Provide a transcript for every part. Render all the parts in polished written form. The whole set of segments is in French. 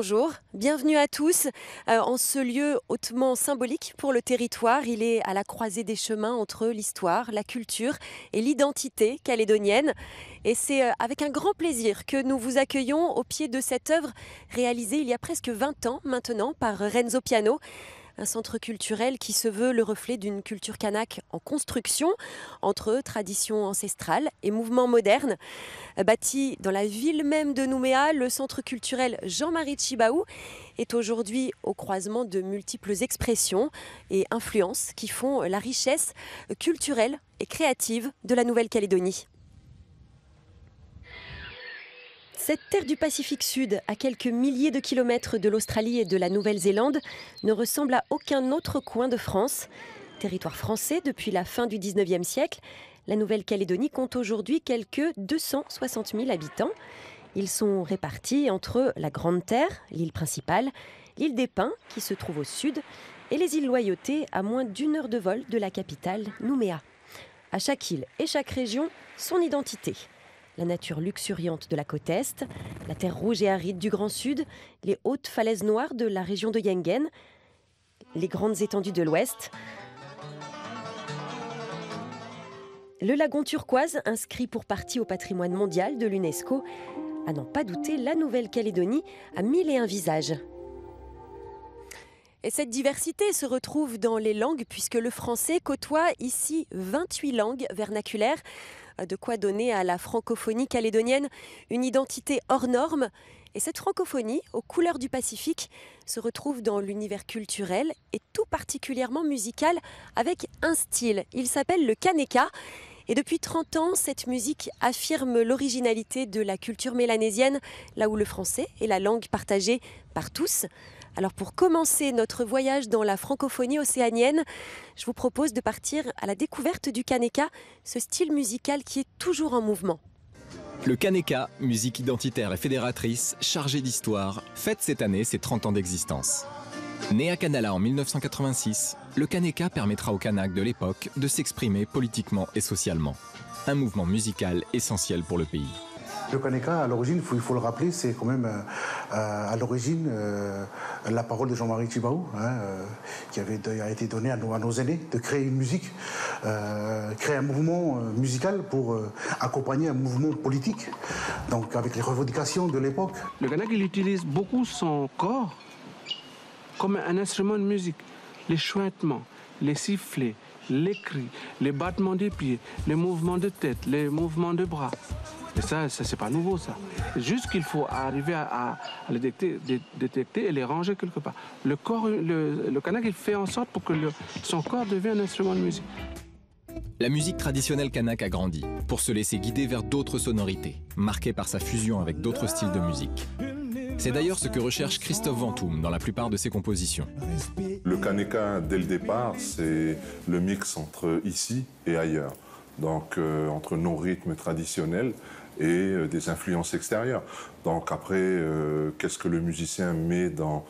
bonjour, bienvenue à tous. En ce lieu hautement symbolique pour le territoire, il est à la croisée des chemins entre l'histoire, la culture et l'identité calédonienne. Et c'est avec un grand plaisir que nous vous accueillons au pied de cette œuvre réalisée il y a presque 20 ans maintenant par Renzo Piano. Un centre culturel qui se veut le reflet d'une culture kanak en construction entre tradition ancestrale et mouvement moderne. Bâti dans la ville même de Nouméa, le centre culturel Jean-Marie Tjibaou est aujourd'hui au croisement de multiples expressions et influences qui font la richesse culturelle et créative de la Nouvelle-Calédonie. Cette terre du Pacifique Sud, à quelques milliers de kilomètres de l'Australie et de la Nouvelle-Zélande, ne ressemble à aucun autre coin de France. Territoire français depuis la fin du 19e siècle, la Nouvelle-Calédonie compte aujourd'hui quelques 260 000 habitants. Ils sont répartis entre la Grande Terre, l'île principale, l'île des Pins, qui se trouve au sud, et les îles Loyauté, à moins d'1 heure de vol de la capitale, Nouméa. À chaque île et chaque région, son identité. La nature luxuriante de la côte Est, la terre rouge et aride du Grand Sud, les hautes falaises noires de la région de Yengen, les grandes étendues de l'Ouest, le lagon turquoise, inscrit pour partie au patrimoine mondial de l'UNESCO. À n'en pas douter, la Nouvelle-Calédonie a 1001 visages. Et cette diversité se retrouve dans les langues, puisque le français côtoie ici 28 langues vernaculaires. De quoi donner à la francophonie calédonienne une identité hors norme. Et cette francophonie, aux couleurs du Pacifique, se retrouve dans l'univers culturel et tout particulièrement musical, avec un style. Il s'appelle le Kaneka. Et depuis 30 ans, cette musique affirme l'originalité de la culture mélanésienne, là où le français est la langue partagée par tous. Alors pour commencer notre voyage dans la francophonie océanienne, je vous propose de partir à la découverte du Kaneka, ce style musical qui est toujours en mouvement. Le Kaneka, musique identitaire et fédératrice, chargée d'histoire, fête cette année ses 30 ans d'existence. Né à Canala en 1986, le Kaneka permettra aux Kanaks de l'époque de s'exprimer politiquement et socialement. Un mouvement musical essentiel pour le pays. Le Kaneka, à l'origine, il faut le rappeler, c'est quand même à l'origine la parole de Jean-Marie Tjibaou, qui a été donnée à nos aînés, de créer une musique, créer un mouvement musical pour accompagner un mouvement politique, donc avec les revendications de l'époque. Le Kanak, il utilise beaucoup son corps comme un instrument de musique. Les chuintements, les sifflets, les cris, les battements des pieds, les mouvements de tête, les mouvements de bras. Et ça c'est pas nouveau, ça. Juste qu'il faut arriver à les détecter et les ranger quelque part. Le Kanak, il fait en sorte pour que son corps devienne un instrument de musique. La musique traditionnelle kanak a grandi pour se laisser guider vers d'autres sonorités, marquées par sa fusion avec d'autres styles de musique. C'est d'ailleurs ce que recherche Christophe Ventoum dans la plupart de ses compositions. Le Kaneka, dès le départ, c'est le mix entre ici et ailleurs. Donc entre nos rythmes traditionnels et des influences extérieures. Donc après, qu'est-ce que le musicien met dans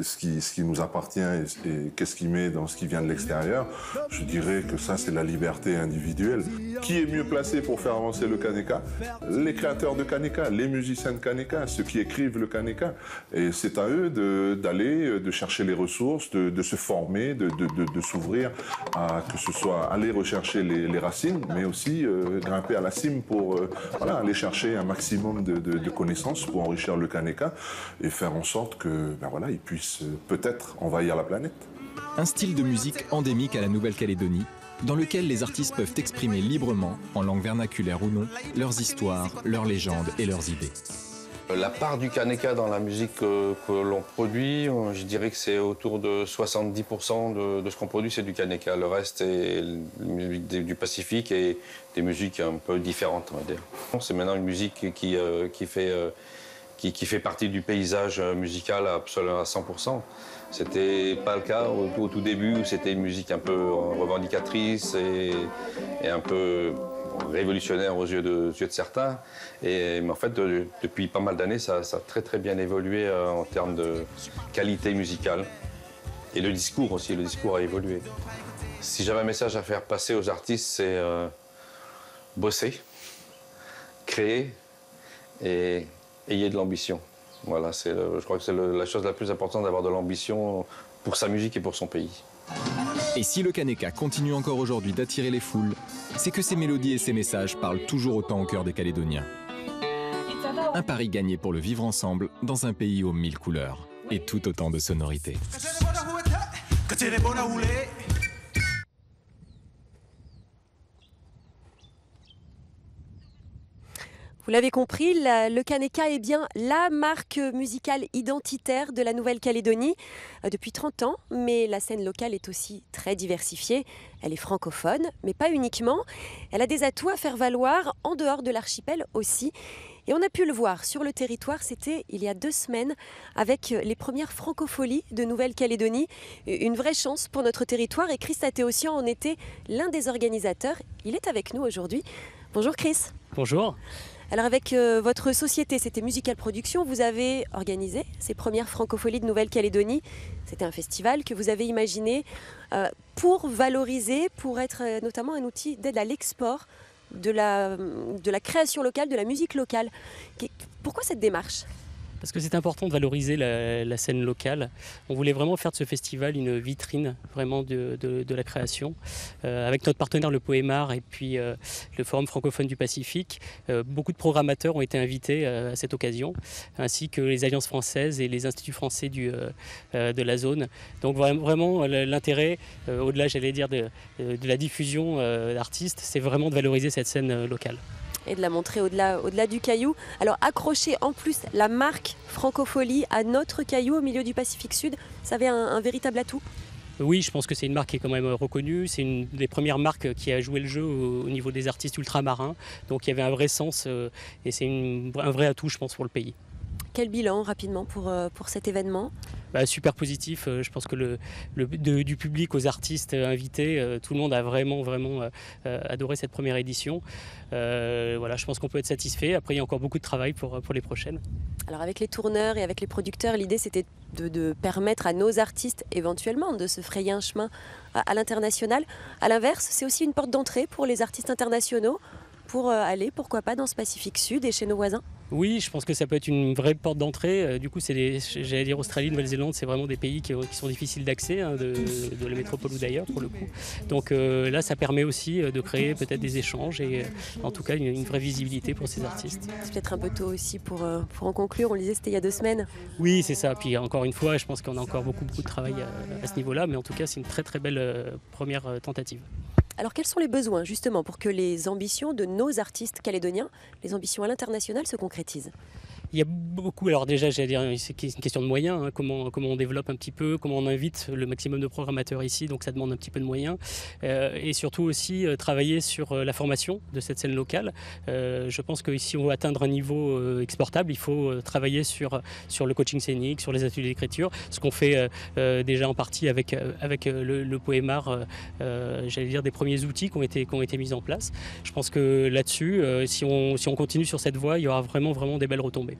ce qui nous appartient et qu'est-ce qu'il met dans ce qui vient de l'extérieur? Je dirais que ça, c'est la liberté individuelle. Qui est mieux placé pour faire avancer le Kaneka? Les créateurs de Kaneka, les musiciens de Kaneka, ceux qui écrivent le Kaneka. Et c'est à eux d'aller, de chercher les ressources, de se former, de s'ouvrir à que ce soit aller rechercher les racines, mais aussi grimper à la cime pour aller chercher un maximum de connaissances pour enrichir le Kaneka et faire en sorte que ils puissent peut-être envahir la planète. Un style de musique endémique à la Nouvelle-Calédonie, dans lequel les artistes peuvent exprimer librement, en langue vernaculaire ou non, leurs histoires, leurs légendes et leurs idées. La part du Kaneka dans la musique que l'on produit, je dirais que c'est autour de 70% de ce qu'on produit, c'est du Kaneka. Le reste est musique du Pacifique et des musiques un peu différentes, on va dire. C'est maintenant une musique qui fait partie du paysage musical absolument à 100%. C'était pas le cas au tout début, où c'était une musique un peu revendicatrice et un peu révolutionnaire aux yeux de certains. Mais en fait, depuis pas mal d'années, ça a très très bien évolué en termes de qualité musicale. Et le discours aussi, le discours a évolué. Si j'avais un message à faire passer aux artistes, c'est bosser, créer et ayez de l'ambition. Voilà, je crois que c'est la chose la plus importante d'avoir de l'ambition pour sa musique et pour son pays. Et si le Kaneka continue encore aujourd'hui d'attirer les foules, c'est que ses mélodies et ses messages parlent toujours autant au cœur des Calédoniens. Un pari gagné pour le vivre ensemble dans un pays aux 1000 couleurs et tout autant de sonorités. Vous l'avez compris, le Kaneka est bien la marque musicale identitaire de la Nouvelle-Calédonie depuis 30 ans, mais la scène locale est aussi très diversifiée. Elle est francophone, mais pas uniquement. Elle a des atouts à faire valoir en dehors de l'archipel aussi. Et on a pu le voir sur le territoire, c'était il y a 2 semaines avec les premières francopholies de Nouvelle-Calédonie. Une vraie chance pour notre territoire et Chris Tatéossian en était l'un des organisateurs. Il est avec nous aujourd'hui. Bonjour Chris. Bonjour. Alors avec votre société, c'était Musical Production, vous avez organisé ces premières francopholies de Nouvelle-Calédonie. C'était un festival que vous avez imaginé pour valoriser, pour être notamment un outil d'aide à l'export de la création locale, de la musique locale. Pourquoi cette démarche ? Parce que c'est important de valoriser la scène locale. On voulait vraiment faire de ce festival une vitrine vraiment de la création. Avec notre partenaire le Poémar et puis le Forum francophone du Pacifique, beaucoup de programmateurs ont été invités à cette occasion, ainsi que les alliances françaises et les instituts français de la zone. Donc vraiment l'intérêt, au-delà j'allais dire de la diffusion d'artistes, c'est vraiment de valoriser cette scène locale. Et de la montrer au-delà du caillou. Alors accrocher en plus la marque Francopholie à notre caillou au milieu du Pacifique Sud, ça avait un véritable atout. Oui, je pense que c'est une marque qui est quand même reconnue. C'est une des premières marques qui a joué le jeu au niveau des artistes ultramarins. Donc il y avait un vrai sens et c'est un vrai atout, je pense, pour le pays. Quel bilan rapidement pour cet événement ? Super positif. Je pense que du public aux artistes invités, tout le monde a vraiment adoré cette première édition. Voilà, je pense qu'on peut être satisfait. Après, il y a encore beaucoup de travail pour les prochaines. Alors avec les tourneurs et avec les producteurs, l'idée c'était de permettre à nos artistes éventuellement de se frayer un chemin à l'international. À l'inverse, c'est aussi une porte d'entrée pour les artistes internationaux pour aller, pourquoi pas, dans ce Pacifique Sud et chez nos voisins. Oui, je pense que ça peut être une vraie porte d'entrée. Du coup, j'allais dire Australie, Nouvelle-Zélande, c'est vraiment des pays qui sont difficiles d'accès, de la métropole ou d'ailleurs pour le coup. Donc là, ça permet aussi de créer peut-être des échanges et en tout cas une vraie visibilité pour ces artistes. C'est peut-être un peu tôt aussi pour en conclure. On le disait, c'était il y a 2 semaines. Oui, c'est ça. Puis encore une fois, je pense qu'on a encore beaucoup de travail à ce niveau-là, mais en tout cas, c'est une très très belle première tentative. Alors quels sont les besoins justement pour que les ambitions de nos artistes calédoniens, les ambitions à l'international se concrétisent ? Il y a beaucoup, alors déjà j'allais dire c'est une question de moyens, comment on développe un petit peu, comment on invite le maximum de programmateurs ici, donc ça demande un petit peu de moyens. Et surtout aussi travailler sur la formation de cette scène locale. Je pense que si on veut atteindre un niveau exportable, il faut travailler sur le coaching scénique, sur les ateliers d'écriture, ce qu'on fait déjà en partie avec le Poémar, j'allais dire des premiers outils qui ont été mis en place. Je pense que là-dessus, si on continue sur cette voie, il y aura vraiment des belles retombées.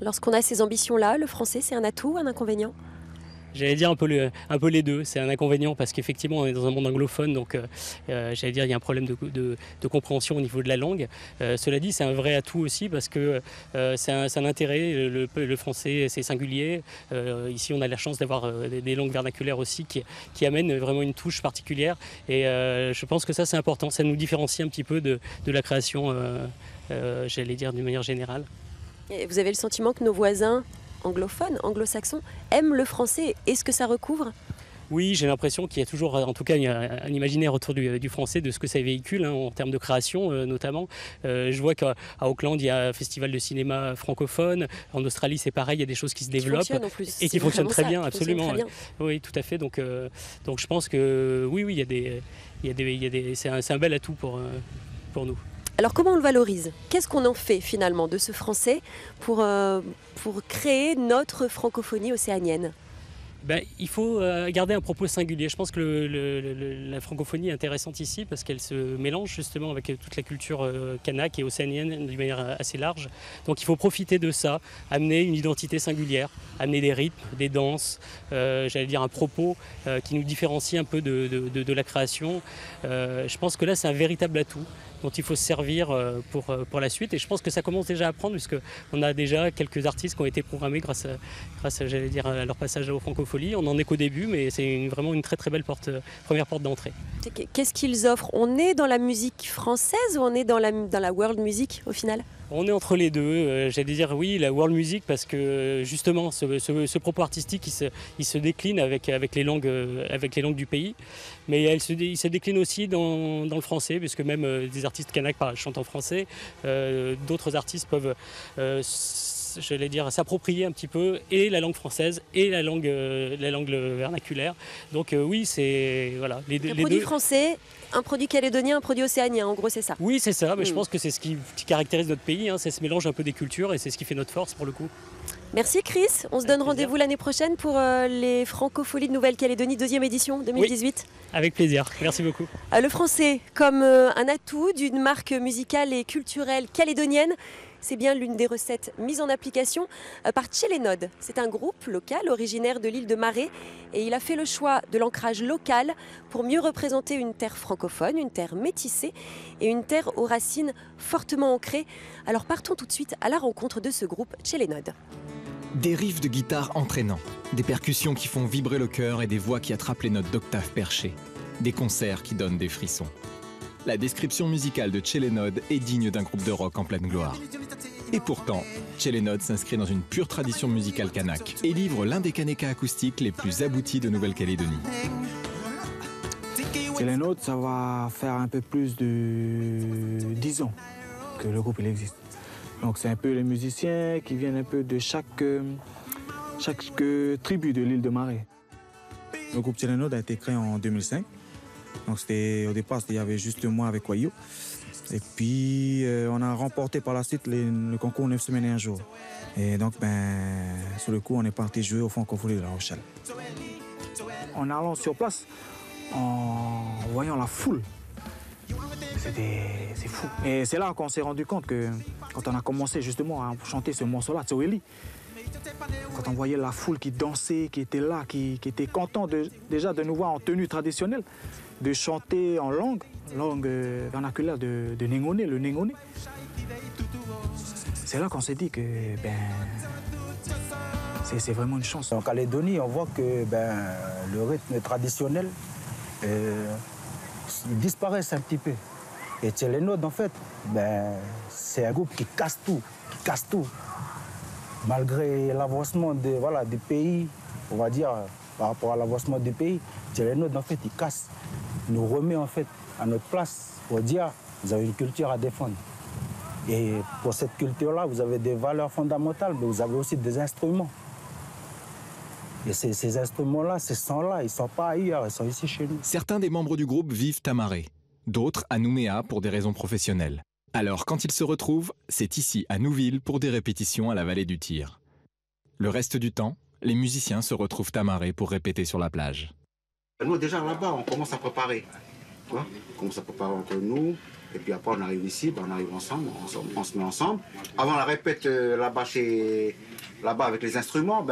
Lorsqu'on a ces ambitions-là, le français, c'est un atout ou un inconvénient ? J'allais dire un peu les deux. C'est un inconvénient parce qu'effectivement on est dans un monde anglophone, donc j'allais dire il y a un problème de compréhension au niveau de la langue. Cela dit, c'est un vrai atout aussi parce que c'est un intérêt. Le français, c'est singulier. Ici, on a la chance d'avoir des langues vernaculaires aussi qui amènent vraiment une touche particulière. Et je pense que ça, c'est important. Ça nous différencie un petit peu de la création, j'allais dire d'une manière générale. Et vous avez le sentiment que nos voisins anglophones, anglo-saxons, aiment le français. Est-ce que ça recouvre ? Oui, j'ai l'impression qu'il y a toujours, en tout cas, un imaginaire autour du français, de ce que ça véhicule, en termes de création notamment. Je vois qu'à Auckland, il y a un festival de cinéma francophone. En Australie, c'est pareil, il y a des choses qui se développent et qui fonctionnent très bien, absolument. Très bien. Oui, tout à fait. Donc je pense que oui, c'est un bel atout pour nous. Alors comment on le valorise ? Qu'est-ce qu'on en fait finalement de ce français pour créer notre francophonie océanienne ? Il faut garder un propos singulier. Je pense que la francophonie est intéressante ici parce qu'elle se mélange justement avec toute la culture kanak et océanienne d'une manière assez large. Donc il faut profiter de ça, amener une identité singulière, amener des rythmes, des danses, j'allais dire un propos qui nous différencie un peu de la création. Je pense que là c'est un véritable atout. dont il faut se servir pour la suite. Et je pense que ça commence déjà à prendre, puisqu'on a déjà quelques artistes qui ont été programmés grâce j'allais dire, à leur passage au Francophonie. On n'en est qu'au début, mais c'est vraiment une très très belle première porte d'entrée. Qu'est-ce qu'ils offrent? On est dans la musique française ou on est dans la world music au final? On est entre les deux, j'allais dire oui, la world music, parce que justement ce propos artistique il se décline avec les langues du pays, mais il se décline aussi dans le français, puisque même des artistes kanaks chantent en français, d'autres artistes peuvent j'allais dire, s'approprier un petit peu et la langue française et la langue vernaculaire. Donc oui, c'est voilà, les produit deux. Français, un produit calédonien, un produit océanien, en gros c'est ça. Oui, c'est ça, mais je pense que c'est ce qui caractérise notre pays, c'est ce mélange un peu des cultures, et c'est ce qui fait notre force pour le coup. Merci Chris, on se donne rendez-vous l'année prochaine pour les Francopholies de Nouvelle-Calédonie, 2e édition 2018. Oui, avec plaisir, merci beaucoup. Le français comme un atout d'une marque musicale et culturelle calédonienne, c'est bien l'une des recettes mises en application par Tchelenod. C'est un groupe local originaire de l'île de Maré, et il a fait le choix de l'ancrage local pour mieux représenter une terre francophone, une terre métissée et une terre aux racines fortement ancrées. Alors partons tout de suite à la rencontre de ce groupe Tchelenod. Des riffs de guitare entraînants, des percussions qui font vibrer le cœur et des voix qui attrapent les notes d'octave perchées. Des concerts qui donnent des frissons. La description musicale de Tchelenod est digne d'un groupe de rock en pleine gloire. Et pourtant, Tchelenod s'inscrit dans une pure tradition musicale kanak et livre l'un des kanekas acoustiques les plus aboutis de Nouvelle-Calédonie. Tchelenod, ça va faire un peu plus de 10 ans que le groupe il existe. Donc c'est un peu les musiciens qui viennent un peu de chaque tribu de l'île de Maré. Le groupe Tchelenod a été créé en 2005. Donc au départ, il y avait juste moi avec Wayo. Et puis on a remporté par la suite le concours 9 semaines et un jour. Et donc sur le coup, on est parti jouer au Francophonie de La Rochelle. En allant sur place, en voyant la foule, c'est fou. Et c'est là qu'on s'est rendu compte que quand on a commencé justement à chanter ce morceau-là, Tsoeli, quand on voyait la foule qui dansait, qui était là, qui était content déjà de nous voir en tenue traditionnelle, de chanter en langue vernaculaire de Nengone, le Nengone. C'est là qu'on s'est dit que c'est vraiment une chance. En Calédonie, on voit que le rythme traditionnel il disparaît un petit peu. Et Tchelenod, en fait, c'est un groupe qui casse tout. Malgré l'avancement du pays, on va dire, par rapport à l'avancement du pays, Tchelenod, en fait, il casse. Il nous remet, en fait, à notre place pour dire, vous avez une culture à défendre. Et pour cette culture-là, vous avez des valeurs fondamentales, mais vous avez aussi des instruments. Et ces instruments-là, ces sons-là, ils ne sont pas ailleurs, ils sont ici chez nous. Certains des membres du groupe vivent à Maré, d'autres à Nouméa pour des raisons professionnelles. Alors, quand ils se retrouvent, c'est ici, à Nouville, pour des répétitions à la vallée du Tir. Le reste du temps, les musiciens se retrouvent à Maré pour répéter sur la plage. Nous, déjà là-bas, on commence à préparer. Tu vois, on commence à préparer entre nous. Et puis après, on arrive ici, on arrive ensemble, on se met ensemble. Avant la répète là-bas avec les instruments,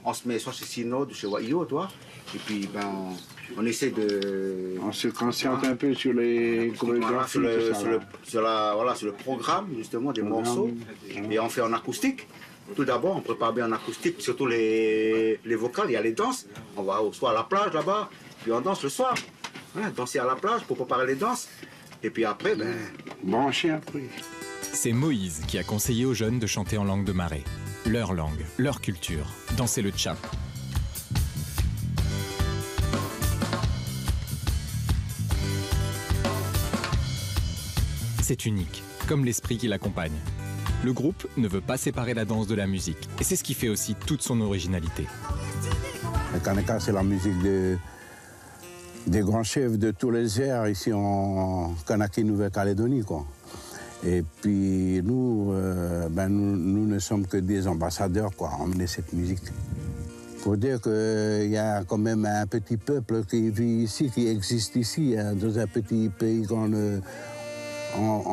on se met soit chez Sinod ou chez Wayo, toi. Et puis on essaie de... On se concentre un peu sur les chorégraphies, sur le programme, justement, des morceaux. Et on fait en acoustique. Tout d'abord, on prépare bien en acoustique, surtout les vocales, il y a les danses. On va soit à la plage là-bas, puis on danse le soir. Ouais, danser à la plage pour préparer les danses. Et puis après, brancher après. C'est Moïse qui a conseillé aux jeunes de chanter en langue de Maré. Leur langue, leur culture. Danser le tcha. C'est unique, comme l'esprit qui l'accompagne. Le groupe ne veut pas séparer la danse de la musique. Et c'est ce qui fait aussi toute son originalité. Le kaneka, c'est la musique des grands chefs de tous les airs ici en Kanaki Nouvelle-Calédonie, quoi. Et puis nous, nous ne sommes que des ambassadeurs, quoi, à emmener cette musique. Pour dire qu'il y a quand même un petit peuple qui vit ici, qui existe ici, dans un petit pays qu'on ne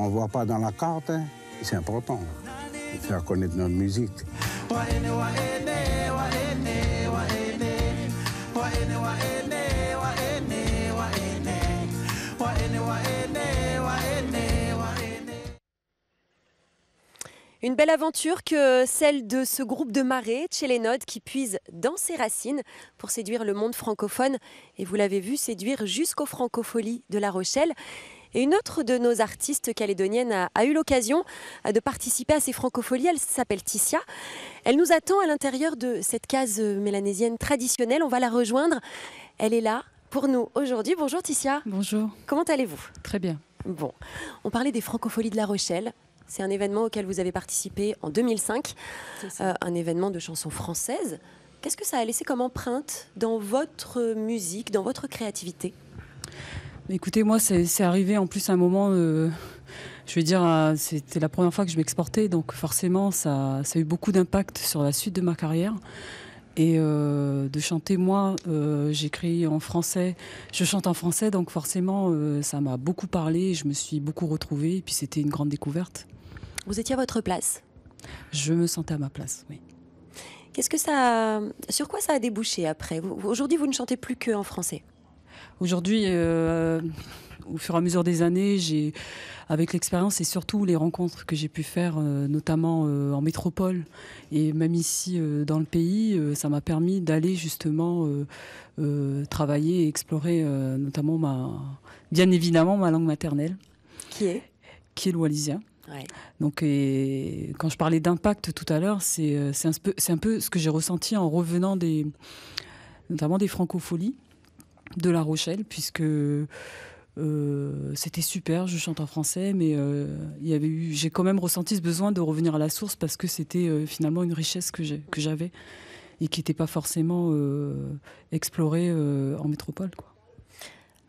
voit pas dans la carte. C'est important de faire connaître notre musique. Une belle aventure que celle de ce groupe de marées, Tchelénod, qui puise dans ses racines pour séduire le monde francophone. Et vous l'avez vu, séduire jusqu'aux Francopholies de La Rochelle. Et une autre de nos artistes calédoniennes a eu l'occasion de participer à ces Francopholies. Elle s'appelle Ticia. Elle nous attend à l'intérieur de cette case mélanésienne traditionnelle. On va la rejoindre. Elle est là pour nous aujourd'hui. Bonjour Ticia. Bonjour. Comment allez-vous? Très bien. Bon, on parlait des Francopholies de La Rochelle. C'est un événement auquel vous avez participé en 2005. Un événement de chansons françaises. Qu'est-ce que ça a laissé comme empreinte dans votre musique, dans votre créativité? Écoutez, moi, c'est arrivé en plus à un moment, je vais dire, c'était la première fois que je m'exportais, donc forcément, ça a eu beaucoup d'impact sur la suite de ma carrière. Et de chanter, moi, j'écris en français, je chante en français, donc forcément, ça m'a beaucoup parlé, je me suis beaucoup retrouvée, et puis c'était une grande découverte. Vous étiez à votre place? Je me sentais à ma place, oui. Qu'est-ce que sur quoi ça a débouché après? Aujourd'hui, vous ne chantez plus qu'en français? Aujourd'hui, au fur et à mesure des années, avec l'expérience et surtout les rencontres que j'ai pu faire, notamment en métropole et même ici dans le pays, ça m'a permis d'aller justement travailler et explorer notamment bien évidemment ma langue maternelle. Qui est le wallisien. Ouais. Donc, quand je parlais d'impact tout à l'heure, c'est un peu ce que j'ai ressenti en revenant notamment des Francopholies de La Rochelle, puisque c'était super, je chante en français, mais j'ai quand même ressenti ce besoin de revenir à la source parce que c'était finalement une richesse que j'avais et qui n'était pas forcément explorée en métropole, quoi.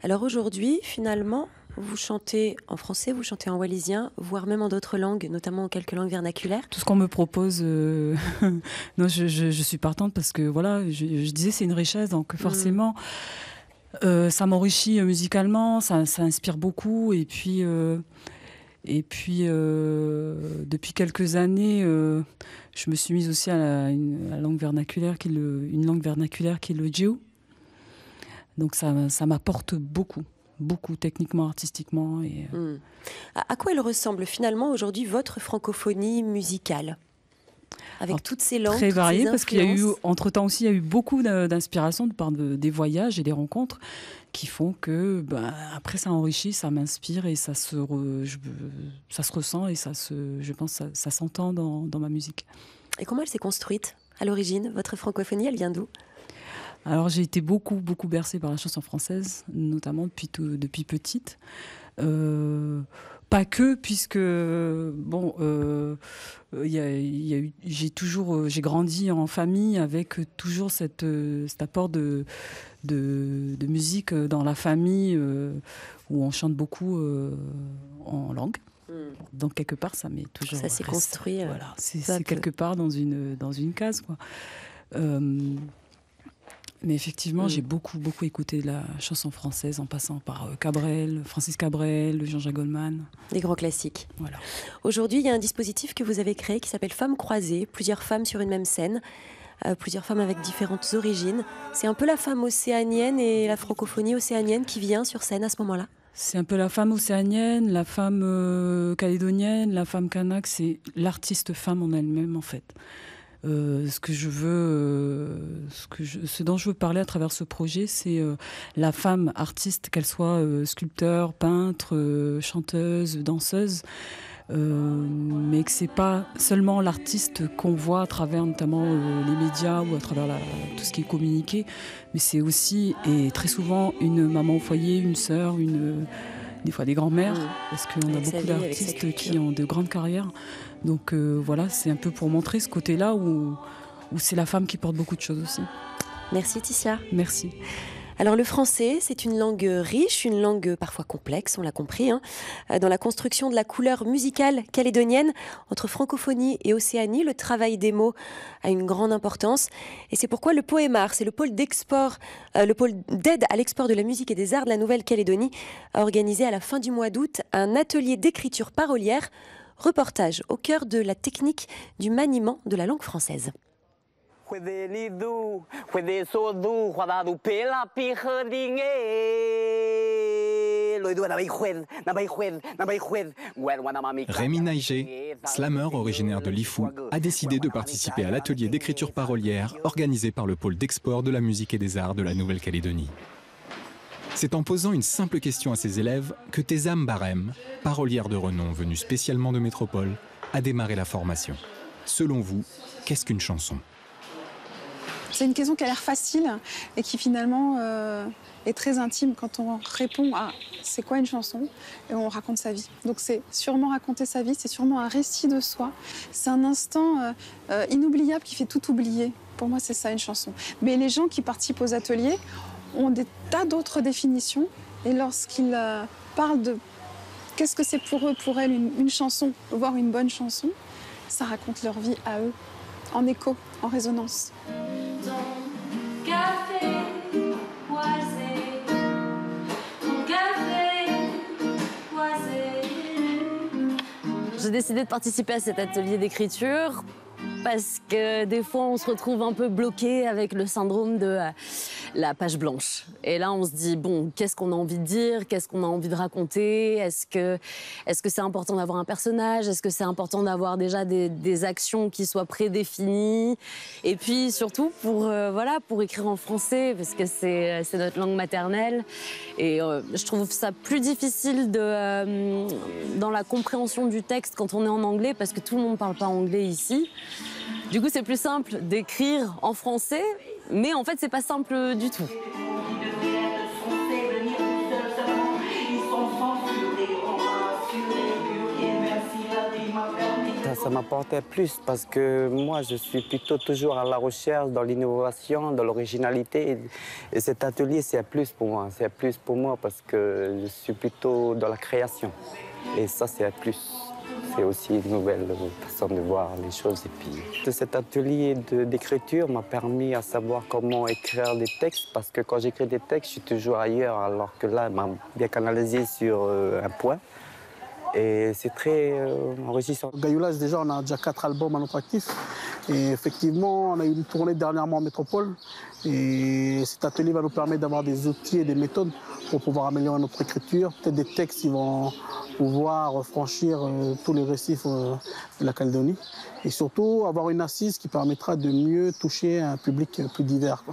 Alors aujourd'hui, finalement, vous chantez en français, vous chantez en wallisien, voire même en d'autres langues, notamment en quelques langues vernaculaires. Tout ce qu'on me propose, non, je suis partante parce que voilà, je disais c'est une richesse, donc forcément. Ça m'enrichit musicalement, ça inspire beaucoup. Et puis depuis quelques années, je me suis mise aussi à la langue vernaculaire, une langue vernaculaire qui est le djiou. Donc ça m'apporte beaucoup techniquement, artistiquement. Et À quoi elle ressemble finalement aujourd'hui votre francophonie musicale? Avec toutes ces langues, très variées, parce qu'il y a eu, entre-temps aussi, il y a eu beaucoup d'inspiration de par des voyages et des rencontres qui font que, après, ça enrichit, ça m'inspire et ça se ressent et je pense, ça s'entend dans ma musique. Et comment elle s'est construite à l'origine? Votre francophonie, elle vient d'où? Alors, j'ai été beaucoup bercée par la chanson française, notamment depuis petite. Pas que, puisque j'ai grandi en famille avec toujours cet apport de musique dans la famille où on chante beaucoup en langue. Donc quelque part, ça m'est toujours. Ça s'est construit. Voilà, c'est quelque part dans une case, quoi. Mais effectivement, j'ai beaucoup écouté de la chanson française en passant par Francis Cabrel, Jean-Jacques Goldman. Des grands classiques. Voilà. Aujourd'hui, il y a un dispositif que vous avez créé qui s'appelle Femmes croisées, plusieurs femmes sur une même scène, plusieurs femmes avec différentes origines. C'est un peu la femme océanienne et la francophonie océanienne qui vient sur scène à ce moment-là? C'est un peu la femme océanienne, la femme calédonienne, la femme kanak, c'est l'artiste femme en elle-même en fait. Ce dont je veux parler à travers ce projet, c'est la femme artiste, qu'elle soit sculpteur, peintre, chanteuse, danseuse, mais que c'est pas seulement l'artiste qu'on voit à travers notamment les médias ou à travers tout ce qui est communiqué, mais c'est aussi et très souvent une maman au foyer, une sœur, des fois des grands-mères, parce qu'on a beaucoup d'artistes qui ont de grandes carrières. Donc voilà, c'est un peu pour montrer ce côté-là où c'est la femme qui porte beaucoup de choses aussi. Merci Ticia. Merci. Alors le français, c'est une langue riche, une langue parfois complexe, on l'a compris, dans la construction de la couleur musicale calédonienne. Entre francophonie et Océanie, le travail des mots a une grande importance. Et c'est pourquoi le Poémar, c'est le pôle d'aide à l'export de la musique et des arts de la Nouvelle-Calédonie, a organisé à la fin du mois d'août un atelier d'écriture parolière. Reportage au cœur de la technique du maniement de la langue française. Rémi Naïgé, slameur originaire de Lifou, a décidé de participer à l'atelier d'écriture parolière organisé par le pôle d'export de la musique et des arts de la Nouvelle-Calédonie. C'est en posant une simple question à ses élèves que Tezam Barem, parolière de renom venue spécialement de métropole, a démarré la formation. Selon vous, qu'est-ce qu'une chanson ? C'est une question qui a l'air facile et qui finalement est très intime quand on répond à « c'est quoi une chanson ?» et on raconte sa vie. Donc c'est sûrement raconter sa vie, c'est sûrement un récit de soi. C'est un instant inoubliable qui fait tout oublier. Pour moi, c'est ça une chanson. Mais les gens qui participent aux ateliers ont des tas d'autres définitions et lorsqu'ils parlent de qu'est-ce que c'est pour eux, pour elles, une chanson, voire une bonne chanson, ça raconte leur vie à eux, en écho, en résonance. J'ai décidé de participer à cet atelier d'écriture parce que des fois on se retrouve un peu bloqué avec le syndrome de la page blanche. Et là on se dit bon, qu'est-ce qu'on a envie de dire, qu'est-ce qu'on a envie de raconter, est-ce que c'est important d'avoir un personnage, est-ce que c'est important d'avoir déjà des actions qui soient prédéfinies, et puis surtout pour écrire en français parce que c'est notre langue maternelle et je trouve ça plus difficile dans la compréhension du texte quand on est en anglais parce que tout le monde parle pas anglais ici. Du coup, c'est plus simple d'écrire en français, mais en fait, c'est pas simple du tout. Ça m'apportait plus parce que moi, je suis plutôt toujours à la recherche dans l'innovation, dans l'originalité. Et cet atelier, c'est un plus pour moi. C'est un plus pour moi parce que je suis plutôt dans la création. Et ça, c'est un plus. C'est aussi une nouvelle façon de voir les choses. Et puis, cet atelier d'écriture m'a permis à savoir comment écrire des textes parce que quand j'écris des textes, je suis toujours ailleurs, alors que là, il m'a bien canalisé sur un point. Et c'est très enrichissant. Gayoulaz, déjà, on a déjà 4 albums à notre actif. Et effectivement, on a eu une tournée dernièrement en métropole. Et cet atelier va nous permettre d'avoir des outils et des méthodes pour pouvoir améliorer notre écriture. Peut-être des textes qui vont pouvoir franchir tous les récifs de la Calédonie. Et surtout, avoir une assise qui permettra de mieux toucher un public plus divers.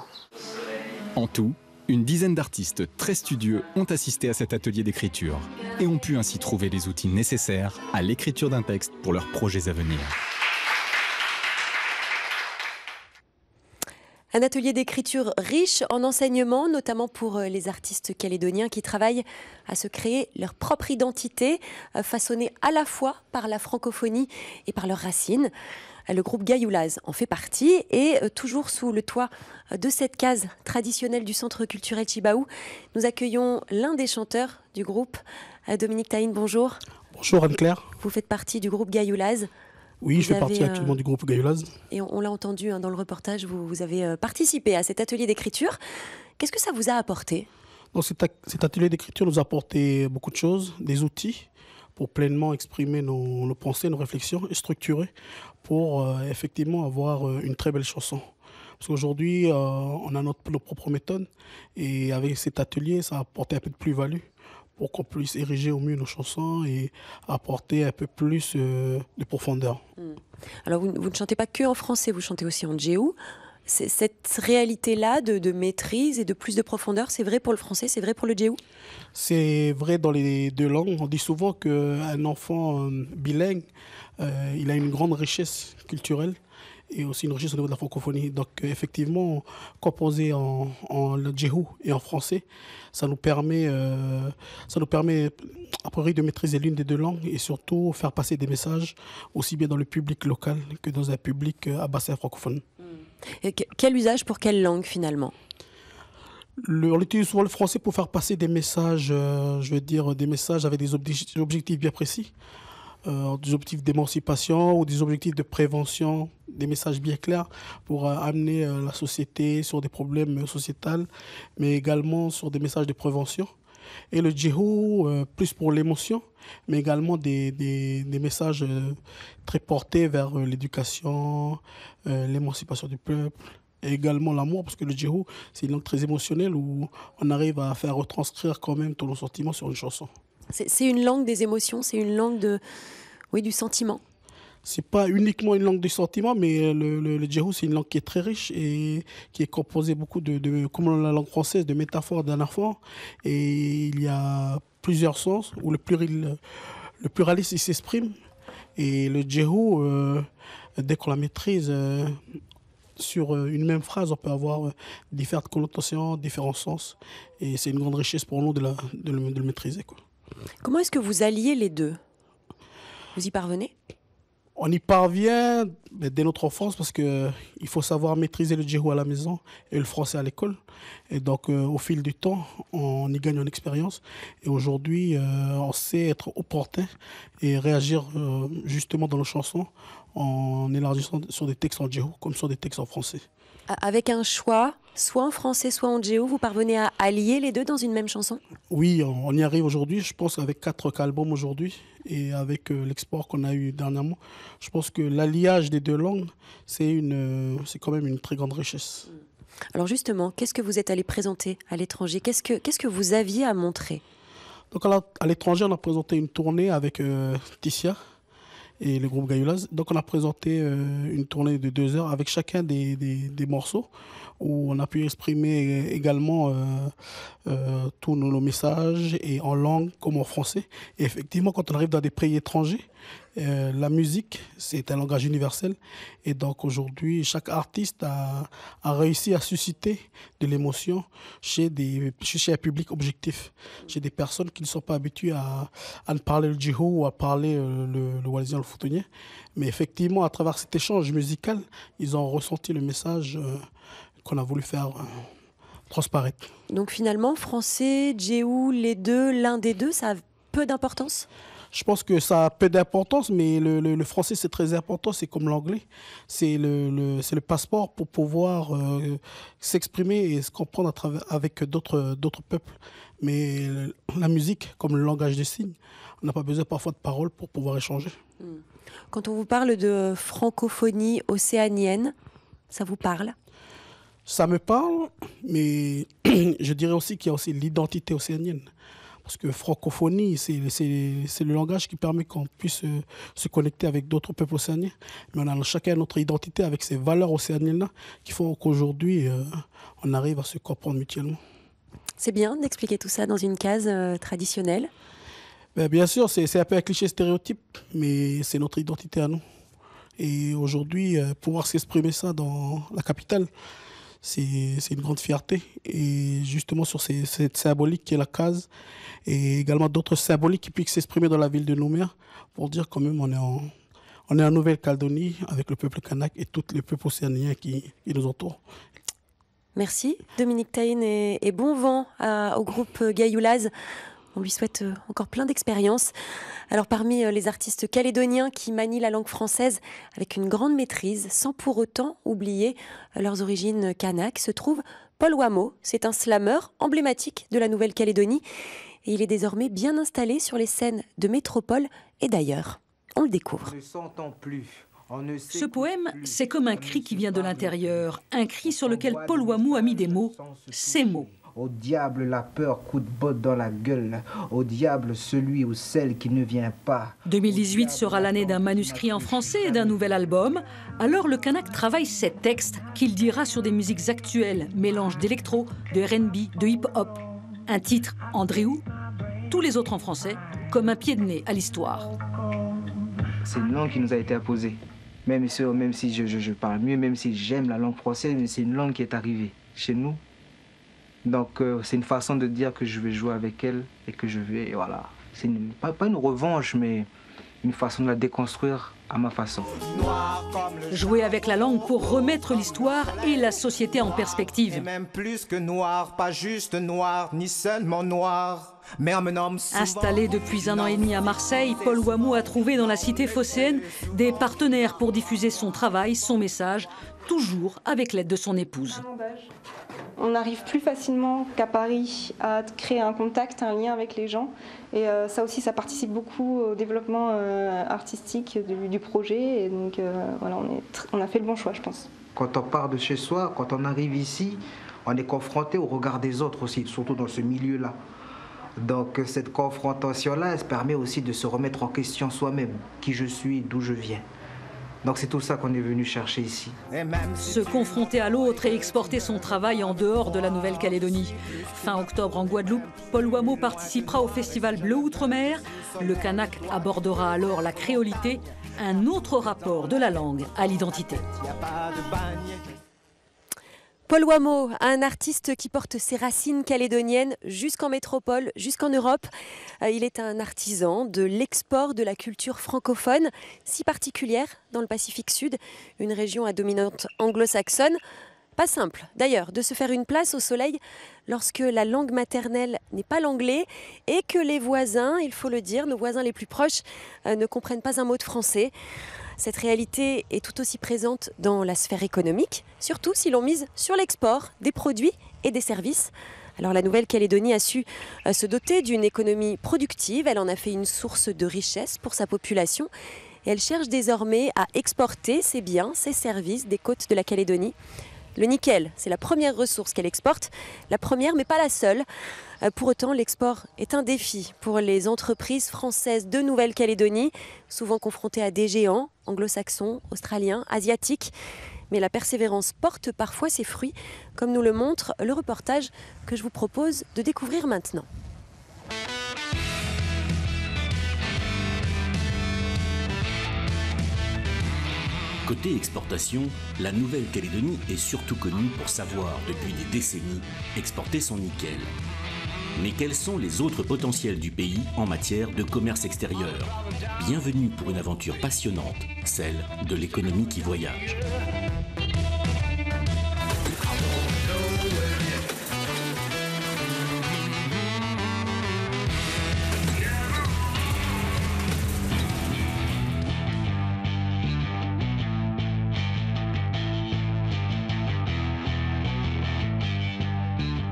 En tout, une dizaine d'artistes très studieux ont assisté à cet atelier d'écriture et ont pu ainsi trouver les outils nécessaires à l'écriture d'un texte pour leurs projets à venir. Un atelier d'écriture riche en enseignements, notamment pour les artistes calédoniens qui travaillent à se créer leur propre identité, façonnée à la fois par la francophonie et par leurs racines. Le groupe Gayoulaz en fait partie et toujours sous le toit de cette case traditionnelle du Centre culturel Tjibaou, nous accueillons l'un des chanteurs du groupe, Dominique Taïn, bonjour. Bonjour Anne-Claire. Vous faites partie du groupe Gayoulaz. Oui, je fais partie actuellement du groupe Gayoulaz. Et on l'a entendu dans le reportage, vous avez participé à cet atelier d'écriture. Qu'est-ce que ça vous a apporté ? Donc cet atelier d'écriture nous a apporté beaucoup de choses, des outils pour pleinement exprimer nos pensées, nos réflexions et structurer pour effectivement avoir une très belle chanson. Parce qu'aujourd'hui, on a nos propres méthodes et avec cet atelier, ça a apporté un peu de plus-value pour qu'on puisse ériger au mieux nos chansons et apporter un peu plus de profondeur. Alors vous ne chantez pas que en français, vous chantez aussi en djéou. Cette réalité-là de maîtrise et de plus de profondeur, c'est vrai pour le français, c'est vrai pour le djéou ? C'est vrai dans les deux langues. On dit souvent qu'un enfant bilingue, il a une grande richesse culturelle et aussi une richesse au niveau de la francophonie. Donc effectivement, composer en djéou et en français, ça nous permet a priori de maîtriser l'une des deux langues et surtout faire passer des messages aussi bien dans le public local que dans un public à bassin francophone. Et quel usage pour quelle langue finalement ? On utilise souvent le français pour faire passer des messages, des messages avec des objectifs bien précis, des objectifs d'émancipation ou des objectifs de prévention, des messages bien clairs pour amener la société sur des problèmes sociétals, mais également sur des messages de prévention. Et le djéou, plus pour l'émotion, mais également des messages très portés vers l'éducation, l'émancipation du peuple et également l'amour, parce que le djihou, c'est une langue très émotionnelle où on arrive à faire retranscrire quand même tous nos sentiments sur une chanson. C'est une langue des émotions, c'est une langue du sentiment. C'est pas uniquement une langue du sentiment, mais le djihou, c'est une langue qui est très riche et qui est composée beaucoup comme la langue française, de métaphores, d'anaphores. Et il y a plusieurs sens où le pluralisme s'exprime. Et le djihou, dès qu'on la maîtrise, sur une même phrase, on peut avoir différentes connotations, différents sens. Et c'est une grande richesse pour nous de le maîtriser, quoi. Comment est-ce que vous alliez les deux? Vous y parvenez? On y parvient dès notre enfance parce qu'il faut savoir maîtriser le djihou à la maison et le français à l'école. Et donc, au fil du temps, on y gagne en expérience. Et aujourd'hui, on sait être opportun et réagir justement dans nos chansons en élargissant sur des textes en djihou comme sur des textes en français. Avec un choix, soit en français, soit en djihou, vous parvenez à allier les deux dans une même chanson? Oui, on y arrive aujourd'hui. Je pense avec 4 albums aujourd'hui et avec l'export qu'on a eu dernièrement, je pense que l'alliage des deux langues, c'est quand même une très grande richesse. Alors justement, qu'est-ce que vous êtes allé présenter à l'étranger? Qu'est-ce que vous aviez à montrer? Donc à l'étranger, on a présenté une tournée avec Tissia et le groupe Gayulaz. Donc on a présenté une tournée de 2 heures avec chacun des morceaux où on a pu exprimer également tous nos messages et en langue comme en français. Et effectivement, quand on arrive dans des pays étrangers, la musique, c'est un langage universel. Et donc aujourd'hui, chaque artiste a réussi à susciter de l'émotion chez un public objectif, chez des personnes qui ne sont pas habituées à ne parler le djihou ou à parler le wallisien, le foutonnier. Mais effectivement, à travers cet échange musical, ils ont ressenti le message qu'on a voulu faire transparaître. Donc finalement, français, djihou, les deux, l'un des deux, ça a peu d'importance? Je pense que ça a peu d'importance, mais le français, c'est très important. C'est comme l'anglais. C'est le passeport pour pouvoir s'exprimer et se comprendre avec d'autres peuples. Mais la musique, comme le langage des signes, on n'a pas besoin parfois de paroles pour pouvoir échanger. Quand on vous parle de francophonie océanienne, ça vous parle? Ça me parle, mais je dirais aussi qu'il y a aussi l'identité océanienne. Parce que francophonie, c'est le langage qui permet qu'on puisse se connecter avec d'autres peuples océaniens. Mais on a chacun notre identité avec ces valeurs océaniennes-là qui font qu'aujourd'hui, on arrive à se comprendre mutuellement. C'est bien d'expliquer tout ça dans une case traditionnelle? Bien sûr, c'est un peu un cliché stéréotype, mais c'est notre identité à nous. Et aujourd'hui, pouvoir s'exprimer ça dans la capitale, c'est une grande fierté. Et justement sur cette symbolique qui est la case, et également d'autres symboliques qui puissent s'exprimer dans la ville de Nouméa, pour dire quand même on est en Nouvelle-Calédonie avec le peuple kanak et tous les peuples océaniens qui nous entourent. Merci Dominique Taïn et bon vent au groupe Gayulaz. On lui souhaite encore plein d'expériences. Alors parmi les artistes calédoniens qui manient la langue française avec une grande maîtrise, sans pour autant oublier leurs origines kanak, se trouve Paul Wamo. C'est un slameur emblématique de la Nouvelle-Calédonie et il est désormais bien installé sur les scènes de métropole et d'ailleurs. On le découvre. On ne s'entend plus. Ce poème, c'est comme un cri qui vient de l'intérieur, un cri sur lequel Paul Wamo a mis des mots, ces mots. Au diable la peur, coup de botte dans la gueule. Au diable celui ou celle qui ne vient pas. 2018 sera l'année d'un manuscrit en français et d'un nouvel album. Alors le Kanak travaille ses textes qu'il dira sur des musiques actuelles, mélange d'électro, de R&B, de hip-hop. Un titre, Andréou, tous les autres en français, comme un pied de nez à l'histoire. C'est une langue qui nous a été imposée. Même si je parle mieux, même si j'aime la langue française, mais c'est une langue qui est arrivée chez nous. Donc c'est une façon de dire que je vais jouer avec elle et que je vais, voilà. C'est pas une revanche, mais une façon de la déconstruire à ma façon. Jouer avec la langue pour remettre l'histoire et la société en perspective. Et même plus que noir, pas juste noir, ni seulement noir, mais un homme souvent... Installé depuis 1 an et demi à Marseille, Paul Wamo a trouvé dans la cité phocéenne des partenaires pour diffuser son travail, son message, toujours avec l'aide de son épouse. On arrive plus facilement qu'à Paris à créer un contact, un lien avec les gens. Et ça aussi, ça participe beaucoup au développement artistique du projet. Et donc voilà, on a fait le bon choix, je pense. Quand on part de chez soi, quand on arrive ici, on est confronté au regard des autres aussi, surtout dans ce milieu-là. Donc cette confrontation-là, elle permet aussi de se remettre en question soi-même, qui je suis, d'où je viens. Donc c'est tout ça qu'on est venu chercher ici. Se confronter à l'autre et exporter son travail en dehors de la Nouvelle-Calédonie. Fin octobre en Guadeloupe, Paul Wameau participera au festival Bleu Outre-mer. Le Kanak abordera alors la créolité, un autre rapport de la langue à l'identité. Paul Wameau, un artiste qui porte ses racines calédoniennes jusqu'en métropole, jusqu'en Europe. Il est un artisan de l'export de la culture francophone, si particulière dans le Pacifique Sud, une région à dominante anglo-saxonne. Pas simple, d'ailleurs, de se faire une place au soleil lorsque la langue maternelle n'est pas l'anglais et que les voisins, il faut le dire, nos voisins les plus proches, ne comprennent pas un mot de français. Cette réalité est tout aussi présente dans la sphère économique, surtout si l'on mise sur l'export des produits et des services. Alors la Nouvelle-Calédonie a su se doter d'une économie productive, elle en a fait une source de richesse pour sa population et elle cherche désormais à exporter ses biens, ses services des côtes de la Calédonie. Le nickel, c'est la première ressource qu'elle exporte, la première mais pas la seule. Pour autant, l'export est un défi pour les entreprises françaises de Nouvelle-Calédonie, souvent confrontées à des géants anglo-saxons, australiens, asiatiques. Mais la persévérance porte parfois ses fruits, comme nous le montre le reportage que je vous propose de découvrir maintenant. Côté exportation, la Nouvelle-Calédonie est surtout connue pour savoir, depuis des décennies, exporter son nickel. Mais quels sont les autres potentiels du pays en matière de commerce extérieur? Bienvenue pour une aventure passionnante, celle de l'économie qui voyage.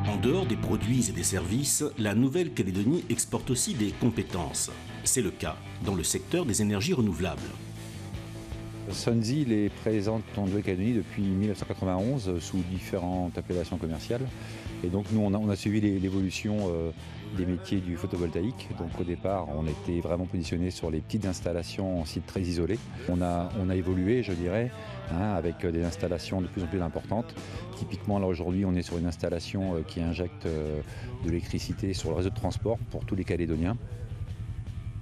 En dehors des produits et des services, la Nouvelle-Calédonie exporte aussi des compétences. C'est le cas dans le secteur des énergies renouvelables. Sunzil est présente en Nouvelle-Calédonie depuis 1991 sous différentes appellations commerciales. Et donc nous, on a suivi l'évolution des métiers du photovoltaïque. Donc au départ, on était vraiment positionné sur les petites installations en sites très isolés. On a évolué, je dirais, avec des installations de plus en plus importantes. Typiquement, là aujourd'hui, on est sur une installation qui injecte de l'électricité sur le réseau de transport pour tous les Calédoniens.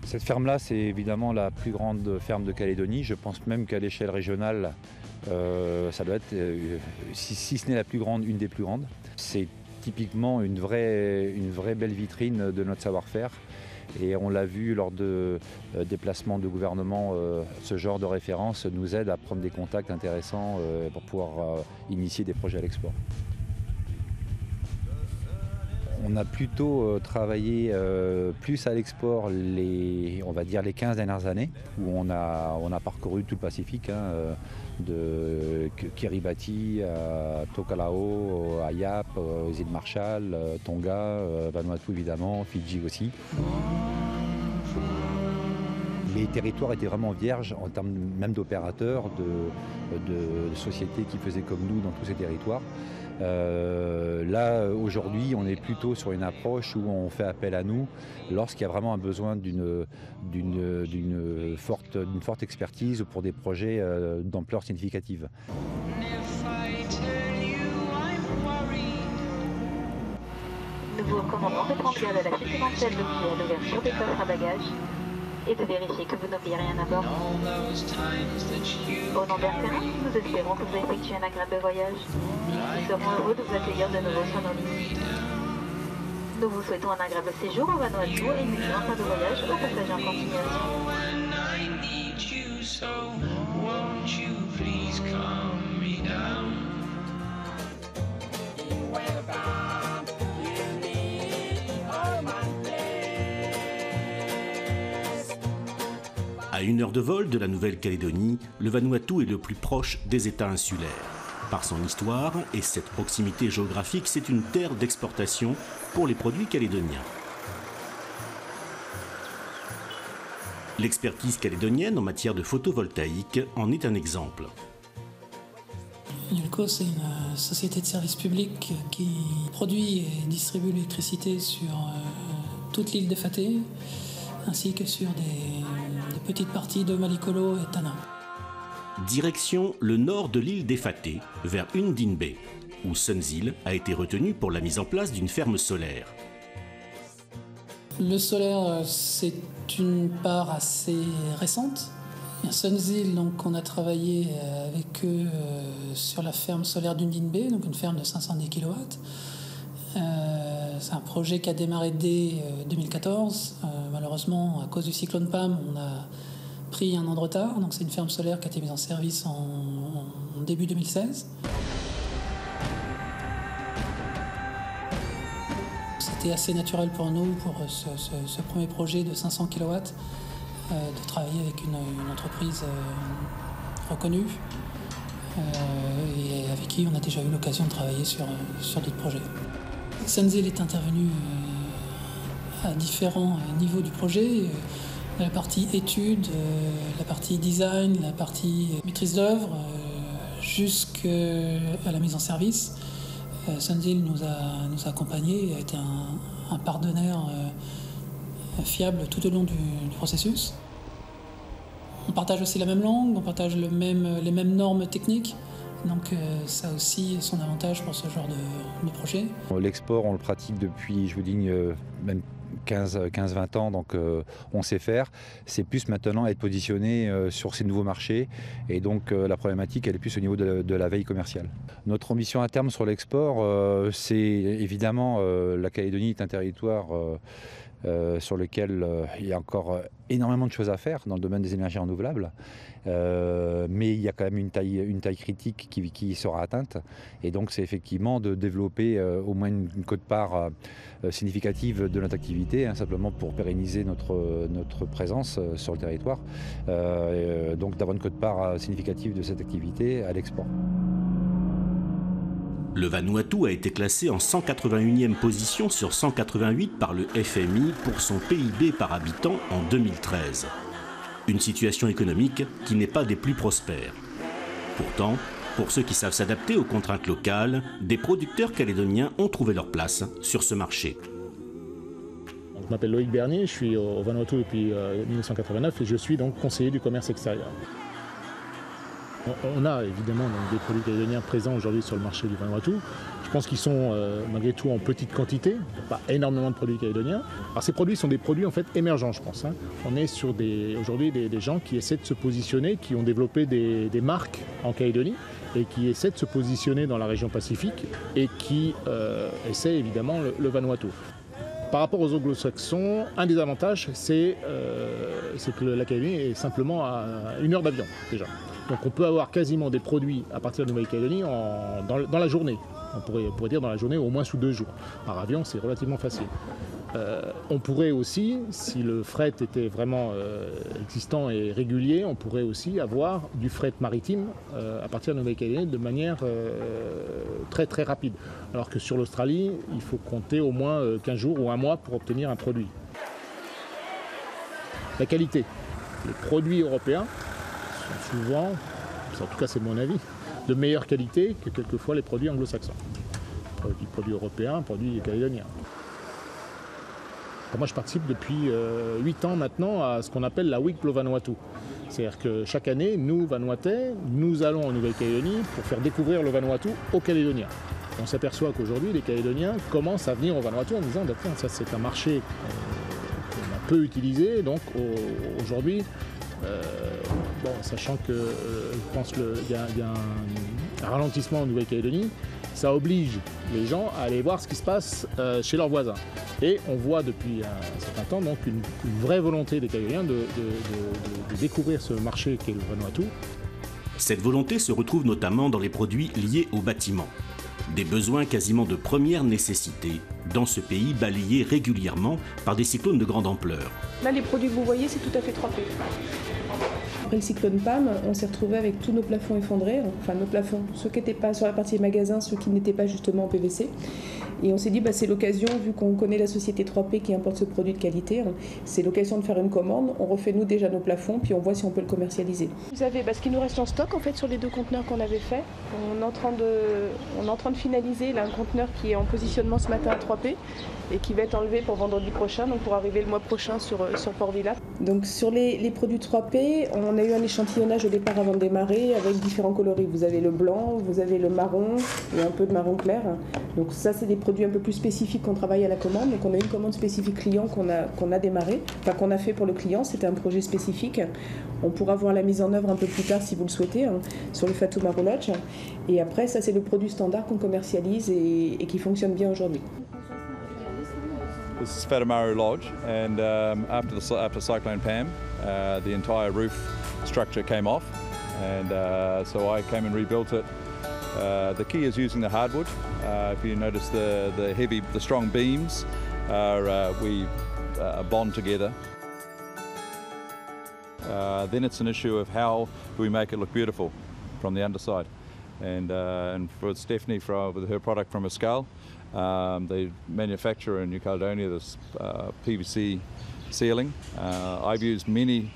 Cette ferme-là, c'est évidemment la plus grande ferme de Calédonie. Je pense même qu'à l'échelle régionale, ça doit être, si ce n'est la plus grande, une des plus grandes. C'est typiquement une vraie belle vitrine de notre savoir-faire. Et on l'a vu lors de déplacements de gouvernement, ce genre de référence nous aide à prendre des contacts intéressants pour pouvoir initier des projets à l'export. On a plutôt travaillé plus à l'export on va dire les 15 dernières années, où on a parcouru tout le Pacifique, de Kiribati à Tokelau, à Yap, aux îles Marshall, Tonga, Vanuatu évidemment, Fidji aussi. Les territoires étaient vraiment vierges en termes même d'opérateurs, de sociétés qui faisaient comme nous dans tous ces territoires. Là, aujourd'hui, on est plutôt sur une approche où on fait appel à nous lorsqu'il y a vraiment un besoin d'une forte expertise pour des projets d'ampleur significative. Nous vous recommandons de prendre garde à la supplémentaire d'objets à l'ouverture des coffres à bagages et de vérifier que vous n'oubliez rien à bord. Au nom d'Air Terra, nous espérons que vous effectuez un agréable voyage. Nous serons heureux de vous accueillir de nouveau sur nos lignes. Nous vous souhaitons un agréable séjour au Vanuatu et une excellente fin de voyage aux passagers en continuation. À 1 heure de vol de la Nouvelle-Calédonie, le Vanuatu est le plus proche des États insulaires. Par son histoire et cette proximité géographique, c'est une terre d'exportation pour les produits calédoniens. L'expertise calédonienne en matière de photovoltaïque en est un exemple. Enelco, c'est une société de service public qui produit et distribue l'électricité sur toute l'île de Fateh, ainsi que sur des petites parties de Malikolo et Tana. Direction le nord de l'île d'Efateh, vers Undine Bay, où Sunzil a été retenu pour la mise en place d'une ferme solaire. Le solaire, c'est une part assez récente. Sunzil, donc, on a travaillé avec eux sur la ferme solaire d'Undine Bay, donc une ferme de 510 kW. C'est un projet qui a démarré dès 2014. Malheureusement, à cause du cyclone Pam, on a pris un an de retard. Donc c'est une ferme solaire qui a été mise en service en début 2016. C'était assez naturel pour nous, pour ce premier projet de 500 kW, de travailler avec une entreprise reconnue et avec qui on a déjà eu l'occasion de travailler sur d'autres projets. Sunzil est intervenu à différents niveaux du projet, la partie études, la partie design, la partie maîtrise d'œuvre, jusqu'à la mise en service. Sunzil nous a accompagnés et a été un partenaire fiable tout au long du processus. On partage aussi la même langue, on partage les mêmes normes techniques. Donc ça a aussi son avantage pour ce genre de projet. L'export, on le pratique depuis, je vous dis, même 15-20 ans, donc on sait faire. C'est plus maintenant être positionné sur ces nouveaux marchés et donc la problématique, elle est plus au niveau de la veille commerciale. Notre ambition à terme sur l'export, c'est évidemment la Calédonie est un territoire sur lequel il y a encore énormément de choses à faire dans le domaine des énergies renouvelables. Mais il y a quand même une taille critique qui sera atteinte et donc c'est effectivement de développer au moins une quote-part significative de notre activité, simplement pour pérenniser notre présence sur le territoire, donc d'avoir une quote-part significative de cette activité à l'export. Le Vanuatu a été classé en 181e position sur 188 par le FMI pour son PIB par habitant en 2013. Une situation économique qui n'est pas des plus prospères. Pourtant, pour ceux qui savent s'adapter aux contraintes locales, des producteurs calédoniens ont trouvé leur place sur ce marché. Je m'appelle Loïc Bernier, je suis au Vanuatu depuis 1989 et je suis donc conseiller du commerce extérieur. On a évidemment donc, des produits calédoniens présents aujourd'hui sur le marché du Vanuatu. Je pense qu'ils sont malgré tout en petite quantité, pas énormément de produits calédoniens. Alors ces produits sont des produits en fait émergents, je pense. On est sur aujourd'hui des gens qui essaient de se positionner, qui ont développé des marques en Calédonie et qui essaient de se positionner dans la région Pacifique et qui essaient évidemment le Vanuatu. Par rapport aux anglo-saxons, un des avantages, c'est que la Calédonie est simplement à 1 heure d'avion déjà. Donc on peut avoir quasiment des produits à partir de Nouvelle-Calédonie dans la journée. On pourrait dire dans la journée au moins sous 2 jours. Par avion, c'est relativement facile. On pourrait aussi, si le fret était vraiment existant et régulier, on pourrait aussi avoir du fret maritime à partir de Nouvelle-Calédonie de manière très très rapide. Alors que sur l'Australie, il faut compter au moins 15 jours ou 1 mois pour obtenir un produit. La qualité. Les produits européens sont souvent, en tout cas c'est mon avis, de meilleure qualité que quelquefois les produits anglo-saxons. Produits européens, produits calédoniens. Moi, je participe depuis 8 ans maintenant à ce qu'on appelle la Week Plo Vanuatu. C'est-à-dire que chaque année, nous, Vanuatais, nous allons en Nouvelle-Calédonie pour faire découvrir le Vanuatu aux Calédoniens. On s'aperçoit qu'aujourd'hui, les Calédoniens commencent à venir au Vanuatu en disant « ça c'est un marché qu'on a peu utilisé, donc aujourd'hui, sachant que je pense qu'il y a un ralentissement en Nouvelle-Calédonie, ça oblige les gens à aller voir ce qui se passe chez leurs voisins. Et on voit depuis un certain temps donc une vraie volonté des Calédoniens de découvrir ce marché qu'est le Vanuatu. Cette volonté se retrouve notamment dans les produits liés au bâtiment. Des besoins quasiment de première nécessité dans ce pays balayé régulièrement par des cyclones de grande ampleur. Là, les produits que vous voyez, c'est tout à fait trempé. Après le cyclone Pam, on s'est retrouvé avec tous nos plafonds effondrés, enfin nos plafonds, ceux qui n'étaient pas sur la partie magasin, ceux qui n'étaient pas justement en PVC. Et on s'est dit, c'est l'occasion, vu qu'on connaît la société 3P qui importe ce produit de qualité, c'est l'occasion de faire une commande. On refait nous déjà nos plafonds, puis on voit si on peut le commercialiser. Vous avez ce qui nous reste en stock en fait sur les 2 conteneurs qu'on avait fait. On est en train de finaliser là, un conteneur qui est en positionnement ce matin à 3P et qui va être enlevé pour vendredi prochain, donc pour arriver le mois prochain sur Port Vila. Donc sur les produits 3P, on a eu un échantillonnage au départ avant de démarrer avec différents coloris. Vous avez le blanc, vous avez le marron et un peu de marron clair. Donc ça c'est des produits un peu plus spécifiques qu'on travaille à la commande. Donc on a une commande spécifique client qu'on a démarré, enfin qu'on a fait pour le client, c'était un projet spécifique. On pourra voir la mise en œuvre un peu plus tard si vous le souhaitez, sur le Fatoumaro Lodge. Et après ça c'est le produit standard qu'on commercialise et qui fonctionne bien aujourd'hui. This is Fatoumaro Lodge, and after Cyclone Pam, the entire roof structure came off, and so I came and rebuilt it. The key is using the hardwood. If you notice the strong beams, we bond together. Then it's an issue of how do we make it look beautiful from the underside, and for Stephanie with her product from Escal. They manufacture in New Caledonia this PVC ceiling. I've used many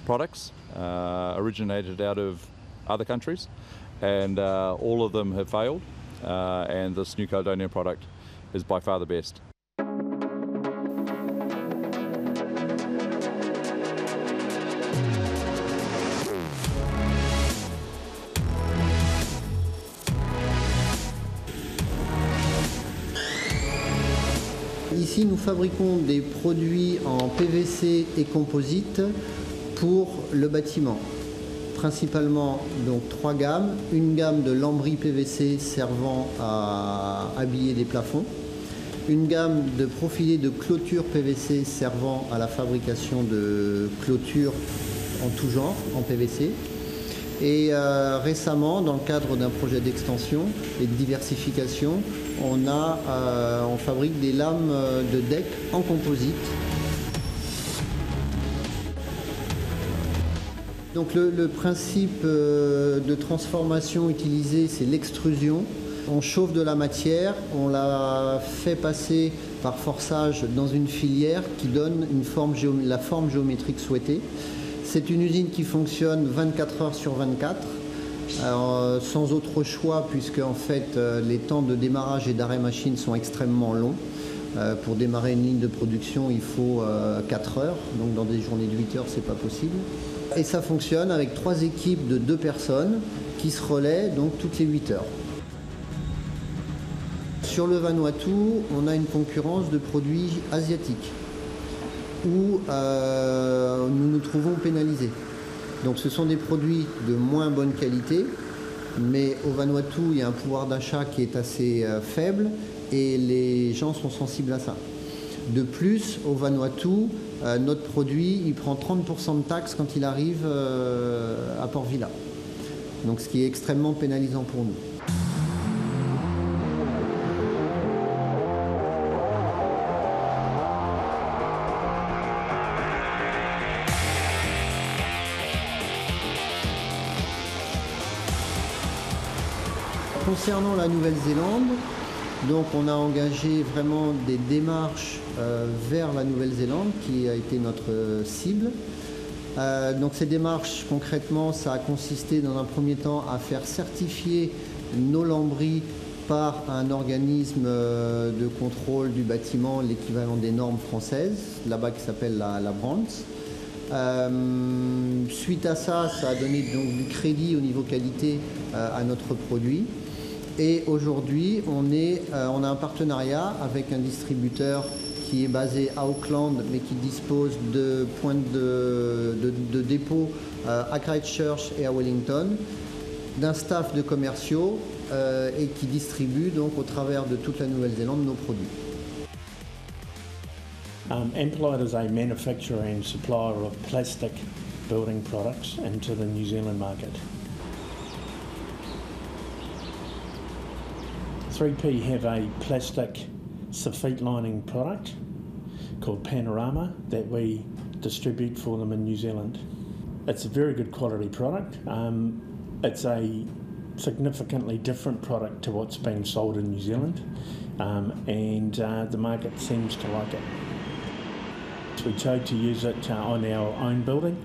products originated out of other countries, and all of them have failed, and this New Caledonian product is by far the best. Ici, nous fabriquons des produits en PVC et composite pour le bâtiment. Principalement donc 3 gammes. Une gamme de lambris PVC servant à habiller des plafonds. Une gamme de profilés de clôture PVC servant à la fabrication de clôtures en tout genre, en PVC. Et récemment, dans le cadre d'un projet d'extension et de diversification, on fabrique des lames de deck en composite. Donc le principe de transformation utilisé, c'est l'extrusion. On chauffe de la matière, on la fait passer par forçage dans une filière qui donne la forme géométrique souhaitée. C'est une usine qui fonctionne 24 heures sur 24, sans autre choix, puisque en fait les temps de démarrage et d'arrêt machine sont extrêmement longs. Pour démarrer une ligne de production, il faut 4 heures, donc dans des journées de 8 heures, c'est pas possible. Et ça fonctionne avec 3 équipes de 2 personnes qui se relaient donc toutes les 8 heures. Sur le Vanuatu, on a une concurrence de produits asiatiques, où nous nous trouvons pénalisés. Donc ce sont des produits de moins bonne qualité, mais au Vanuatu, il y a un pouvoir d'achat qui est assez faible et les gens sont sensibles à ça. De plus, au Vanuatu, notre produit, il prend 30% de taxes quand il arrive à Port Vila. Donc ce qui est extrêmement pénalisant pour nous. Concernant la Nouvelle-Zélande, donc on a engagé vraiment des démarches vers la Nouvelle-Zélande qui a été notre cible. Donc ces démarches, concrètement, ça a consisté dans un premier temps à faire certifier nos lambris par un organisme de contrôle du bâtiment, l'équivalent des normes françaises, là-bas qui s'appelle la Brands. Suite à ça, ça a donné donc du crédit au niveau qualité à notre produit. Et aujourd'hui, on a un partenariat avec un distributeur qui est basé à Auckland, mais qui dispose de points de dépôt à Christchurch et à Wellington, d'un staff de commerciaux et qui distribue donc au travers de toute la Nouvelle-Zélande nos produits. Ampolite is a manufacturer and supplier of plastic building products into the New Zealand market. 3P have a plastic Safite lining product called Panorama that we distribute for them in New Zealand. It's a very good quality product. It's a significantly different product to what's being sold in New Zealand. and the market seems to like it. We chose to use it on our own building.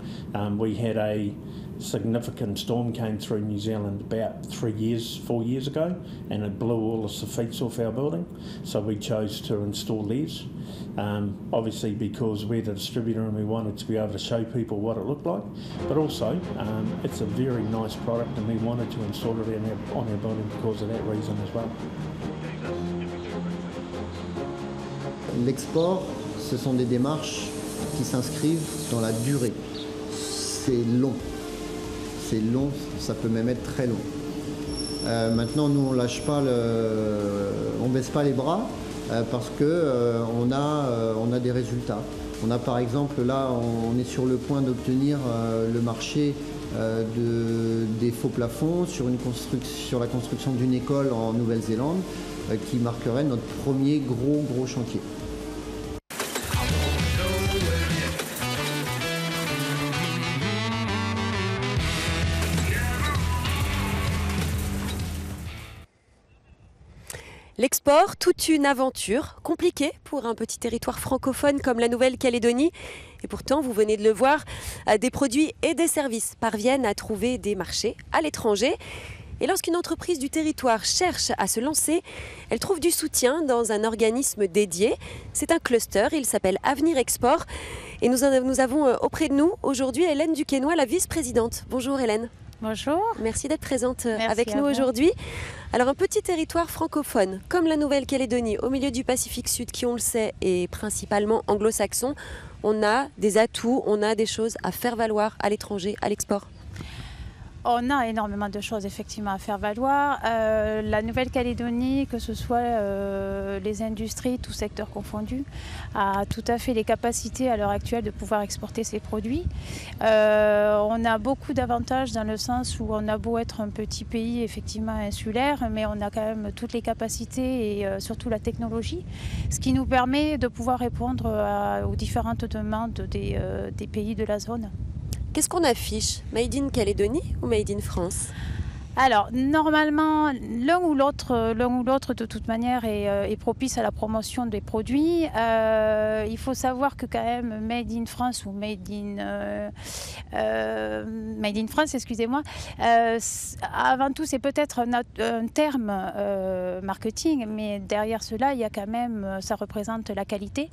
We had a significant storm came through New Zealand about 4 years ago, and it blew all the sophites off our building. So we chose to install these, obviously because we're the distributor and we wanted to be able to show people what it looked like. But also, it's a very nice product, and we wanted to install it on our building because of that reason as well. L'export, ce sont des démarches qui s'inscrivent dans la durée. C'est long, ça peut même être très long. Maintenant, nous, on lâche pas on baisse pas les bras parce que on a des résultats. On a par exemple là, on est sur le point d'obtenir le marché des faux plafonds sur la construction d'une école en Nouvelle-Zélande qui marquerait notre premier gros chantier. L'export, toute une aventure compliquée pour un petit territoire francophone comme la Nouvelle-Calédonie. Et pourtant, vous venez de le voir, des produits et des services parviennent à trouver des marchés à l'étranger. Et lorsqu'une entreprise du territoire cherche à se lancer, elle trouve du soutien dans un organisme dédié. C'est un cluster, il s'appelle Avenir Export. Et nous avons auprès de nous aujourd'hui Hélène Duquesnoy, la vice-présidente. Bonjour Hélène. Bonjour. Merci d'être présente avec nous aujourd'hui. Alors un petit territoire francophone comme la Nouvelle-Calédonie au milieu du Pacifique Sud qui, on le sait, est principalement anglo-saxon, on a des atouts, on a des choses à faire valoir à l'étranger, à l'export. On a énormément de choses effectivement à faire valoir. La Nouvelle-Calédonie, que ce soit les industries, tous secteurs confondus, a tout à fait les capacités à l'heure actuelle de pouvoir exporter ses produits. On a beaucoup d'avantages dans le sens où on a beau être un petit pays effectivement insulaire, mais on a quand même toutes les capacités et surtout la technologie, ce qui nous permet de pouvoir répondre aux différentes demandes des pays de la zone. Qu'est-ce qu'on affiche? Made in Calédonie ou Made in France? Alors, normalement, l'un ou l'autre, de toute manière, est propice à la promotion des produits. Il faut savoir que quand même, Made in France ou Made in France, excusez-moi, avant tout, c'est peut-être un terme marketing, mais derrière cela, il y a quand même, ça représente la qualité,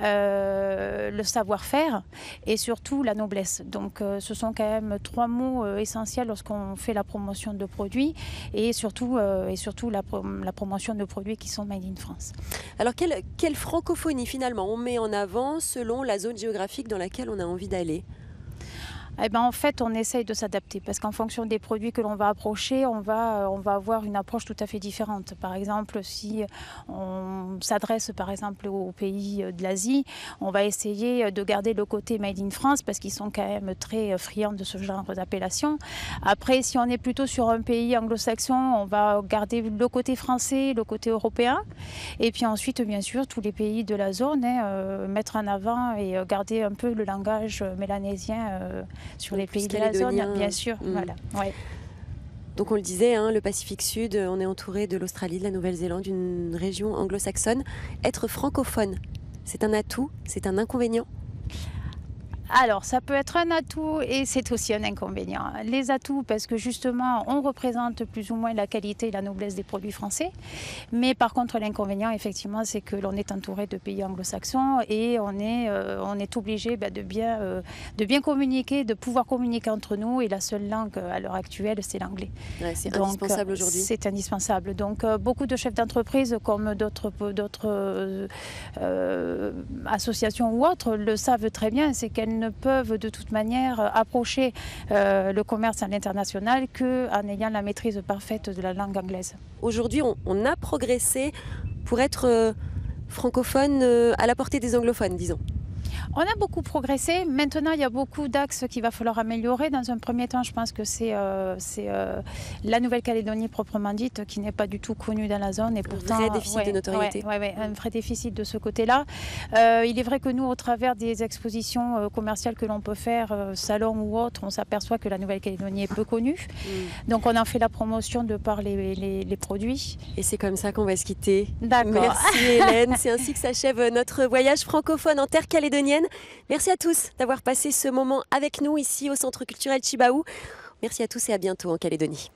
le savoir-faire et surtout la noblesse. Donc, ce sont quand même 3 mots essentiels lorsqu'on fait la promotion de produits et surtout la promotion de produits qui sont made in France. Alors quelle francophonie finalement on met en avant selon la zone géographique dans laquelle on a envie d'aller? Eh ben, en fait, on essaye de s'adapter parce qu'en fonction des produits que l'on va approcher, on va avoir une approche tout à fait différente. Par exemple, si on s'adresse par exemple aux pays de l'Asie, on va essayer de garder le côté Made in France parce qu'ils sont quand même très friands de ce genre d'appellation. Après, si on est plutôt sur un pays anglo-saxon, on va garder le côté français, le côté européen. Et puis ensuite, bien sûr, tous les pays de la zone, mettre en avant et garder un peu le langage mélanésien sur les pays de la zone, bien sûr. Voilà. Ouais. Donc on le disait, le Pacifique Sud, on est entouré de l'Australie, de la Nouvelle-Zélande, d'une région anglo-saxonne. Être francophone, c'est un atout, c'est un inconvénient? Alors, ça peut être un atout et c'est aussi un inconvénient. Les atouts, parce que justement, on représente plus ou moins la qualité et la noblesse des produits français. Mais par contre, l'inconvénient, effectivement, c'est que l'on est entouré de pays anglo-saxons et on est obligé de bien communiquer, de pouvoir communiquer entre nous. Et la seule langue à l'heure actuelle, c'est l'anglais. Ouais, c'est indispensable aujourd'hui. C'est indispensable. Donc, beaucoup de chefs d'entreprise, comme d'autres associations ou autres, le savent très bien, c'est qu'elles ne peuvent de toute manière approcher le commerce à l'international qu'en ayant la maîtrise parfaite de la langue anglaise. Aujourd'hui, on a progressé pour être francophone à la portée des anglophones, disons. On a beaucoup progressé. Maintenant, il y a beaucoup d'axes qu'il va falloir améliorer. Dans un premier temps, je pense que c'est la Nouvelle-Calédonie proprement dite, qui n'est pas du tout connue dans la zone. Et pourtant, un vrai déficit de notoriété. Un vrai déficit de ce côté-là. Il est vrai que nous, au travers des expositions commerciales que l'on peut faire, salons ou autres, on s'aperçoit que la Nouvelle-Calédonie est peu connue. Donc, on en fait la promotion de par les produits. Et c'est comme ça qu'on va se quitter. D'accord. Merci Hélène. C'est ainsi que s'achève notre voyage francophone en terre calédonienne. Merci à tous d'avoir passé ce moment avec nous ici au Centre culturel Chibaou. Merci à tous et à bientôt en Calédonie.